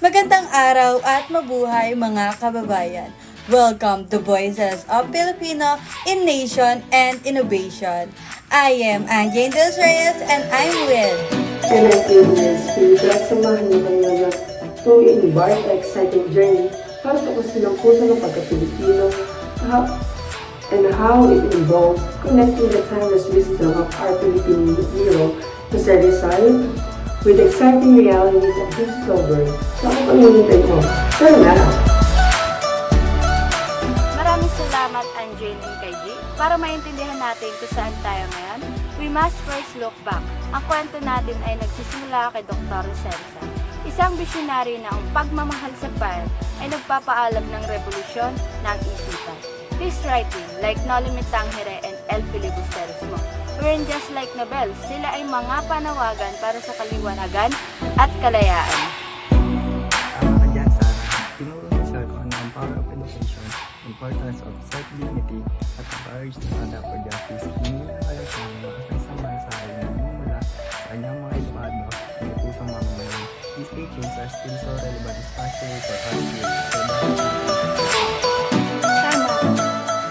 Magandang araw at mabuhay mga kababayan. Welcome to Voices of Filipino in Nation and Innovation. I am Angie Indus Reyes and I'm with And I'm Agnes Spirit at samahan niyo kami ngayon to embark a exciting journey para tukusin ang puso ng pagka-Pilipino and how it involves connecting the timeless wisdom of our Filipino hero, Jose Rizal, with exciting realities of digital world. So ako panginintay mo. Tara na! Maraming salamat, Angeline and kay G. Para maintindihan natin kung saan tayo ngayon, we must first look back. Ang kwento natin ay nagsisimula kay Dr. Rizal, isang visionary na ang pagmamahal sa bayan ay nagpapaalam ng revolusyon ng isipan. His writing, like Noli Me Tangere and El Filibusterismo, weren't just like novels, sila ay mga panawagan para sa kaliwanagan at kalayaan. Tama ka dyan, Sarah. Tinuro ni Sir kung ano ang power of education, importance of self-dignity, at the courage to stand up for justice. Hindi na kayo sa mga kasaysamahan sa akin na mumula sa kanyang mga edukado ng pusong mamamayan. These teachings are still so relevant, especially for us youth. So Tama.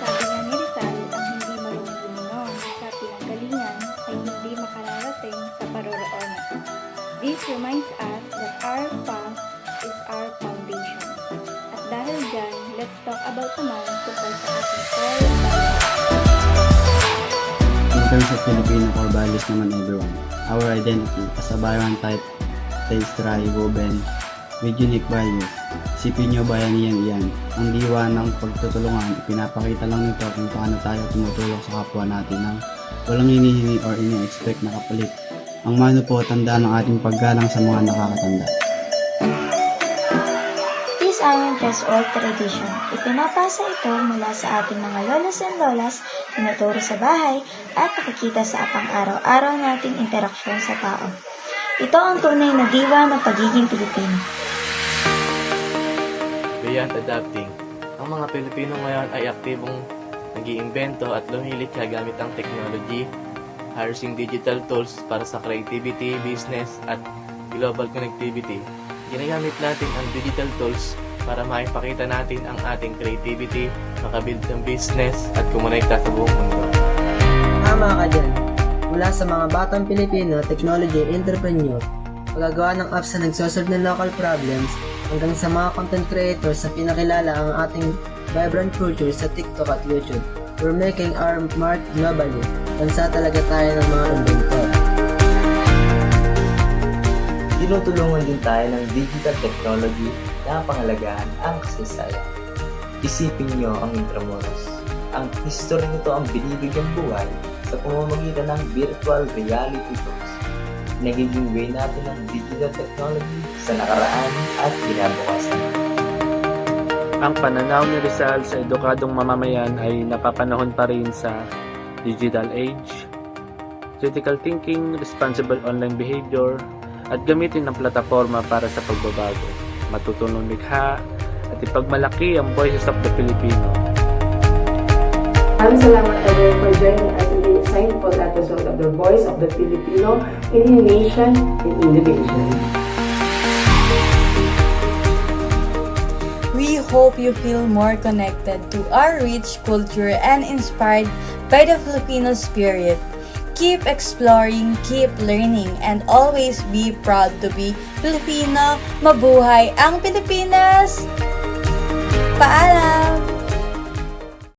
Sabi nga ni Rizal, ang hindi marunong lumingon sa pinanggalingan ay hindi makararating sa paroroonan. This reminds us that our past is our foundation. At dahil dyan, let's talk about naman tungkol sa ating core values. In terms of Filipino core values naman everyone, our identity as a bayan type stays woven with unique values. Isipin nyo bayanihan iyan. Ang diwa ng pagtutulungan, ipinapakita lang nito kung paano tayo tumutulong sa kapwa natin ng walang hinihingi or ini-expect na kapalit. Ang mano po tanda ng ating paggalang sa mga nakakatanda. These aren't just old tradition. Ipinapasa ito mula sa ating mga lolas and lolas na naturo sa bahay at nakikita sa pang-araw-araw nating interaksyon sa tao. Ito ang tunay na diwa ng pagiging Pilipino. Beyond adapting, ang mga Pilipino ngayon ay aktibong nag-iimbento at lumilikha gamit ang technology, harnessing digital tools para sa creativity, business, at global connectivity. Ginagamit natin ang digital tools para maipakita natin ang ating creativity, makabuild ng business, at kumonekta sa buong mundo. Tama ka dyan. Mula sa mga batang Pilipino, technology entrepreneur, pagagawa ng apps na nagsosolve ng local problems, hanggang sa mga content creators na pinakilala ang ating vibrant culture sa TikTok at YouTube. We're making our mark globally. Bansa talaga tayo ng mga inventor. Tinutulungan din tayo ng digital technology na pangalagaan ang kasaysayan. Isipin niyo ang Intramuros. Ang history nito ang binibigyang buhay sa pamamagitan ng virtual reality tools. Nagiging way natin ang digital technology sa nakaraan at kinabukasan. Ang pananaw ni Rizal sa edukadong mamamayan ay napapanahon pa rin sa digital age, critical thinking, responsible online behavior, at gamitin ng plataforma para sa pagbabago, matutulong likha, at ipagmalaki ang voices of the Filipino. Maraming salamat again for joining us in the insightful episode of The Voice of the Filipino in Nation and Innovation. We hope you feel more connected to our rich culture and inspired by the Filipino spirit. Keep exploring, keep learning, and always be proud to be Filipino. Mabuhay ang Pilipinas! Paalam!